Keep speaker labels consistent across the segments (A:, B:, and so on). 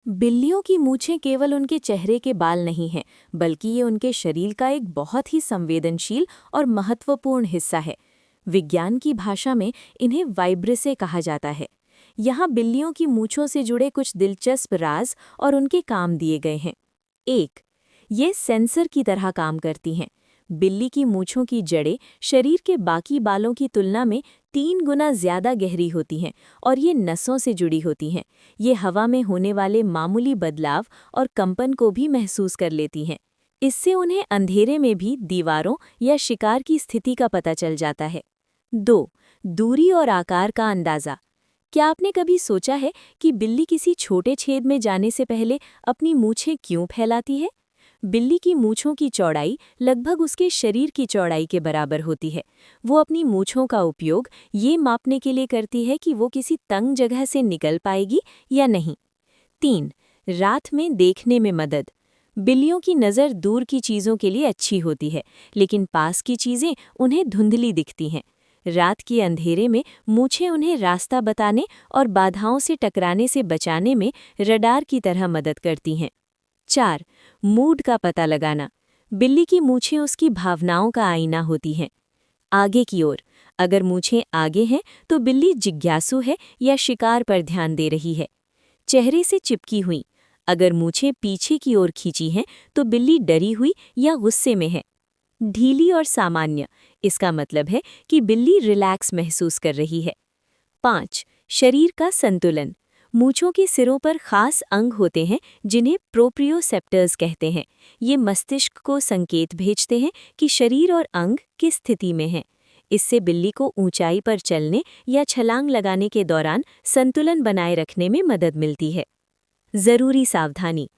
A: बिल्लियों की मूछें केवल उनके चेहरे के बाल नहीं हैं, बल्कि ये उनके शरीर का एक बहुत ही संवेदनशील और महत्वपूर्ण हिस्सा है। विज्ञान की भाषा में इन्हें वाइब्रेसे कहा जाता है। यहाँ बिल्लियों की मूछों से जुड़े कुछ दिलचस्प राज और उनके काम दिए गए हैं। 1. ये सेंसर की तरह काम करती हैं। बिल्ली की मूछों की जड़ें शरीर के बाकी बालों की तुलना में 3 गुना ज्यादा गहरी होती हैं और ये नसों से जुड़ी होती हैं। ये हवा में होने वाले मामूली बदलाव और कंपन को भी महसूस कर लेती हैं। इससे उन्हें अंधेरे में भी दीवारों या शिकार की स्थिति का पता चल जाता है। 2. दूरी और आकार का अंदाज़ा। क्या आपने कभी सोचा है कि बिल्ली किसी छोटे छेद में जाने से पहले अपनी मूछें क्यों फैलाती है? बिल्ली की मूछों की चौड़ाई लगभग उसके शरीर की चौड़ाई के बराबर होती है। वो अपनी मूछों का उपयोग ये मापने के लिए करती है कि वो किसी तंग जगह से निकल पाएगी या नहीं। 3. रात में देखने में मदद। बिल्लियों की नज़र दूर की चीज़ों के लिए अच्छी होती है, लेकिन पास की चीज़ें उन्हें धुंधली दिखती हैं। रात के अंधेरे में मूछें उन्हें रास्ता बताने और बाधाओं से टकराने से बचाने में रडार की तरह मदद करती हैं। 4. मूड का पता लगाना। बिल्ली की मूछें उसकी भावनाओं का आईना होती हैं। आगे की ओर, अगर मूछें आगे हैं तो बिल्ली जिज्ञासु है या शिकार पर ध्यान दे रही है। चेहरे से चिपकी हुई, अगर मूछें पीछे की ओर खींची हैं तो बिल्ली डरी हुई या गुस्से में है। ढीली और सामान्य, इसका मतलब है कि बिल्ली रिलैक्स महसूस कर रही है। 5. शरीर का संतुलन। मूंछों के सिरों पर खास अंग होते हैं जिन्हें प्रोप्रियोसेप्टर्स कहते हैं। ये मस्तिष्क को संकेत भेजते हैं कि शरीर और अंग किस स्थिति में हैं। इससे बिल्ली को ऊंचाई पर चलने या छलांग लगाने के दौरान संतुलन बनाए रखने में मदद मिलती है। ज़रूरी सावधानी।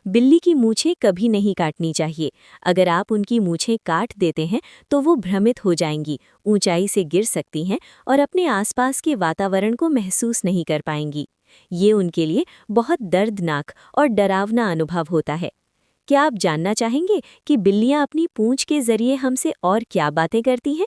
A: बिल्ली की मूछें कभी नहीं काटनी चाहिए। अगर आप उनकी मूछें काट देते हैं तो वो भ्रमित हो जाएंगी, ऊंचाई से गिर सकती हैं और अपने आसपास के वातावरण को महसूस नहीं कर पाएंगी। ये उनके लिए बहुत दर्दनाक और डरावना अनुभव होता है। क्या आप जानना चाहेंगे कि बिल्लियां अपनी पूंछ के जरिए हमसे और क्या बातें करती हैं?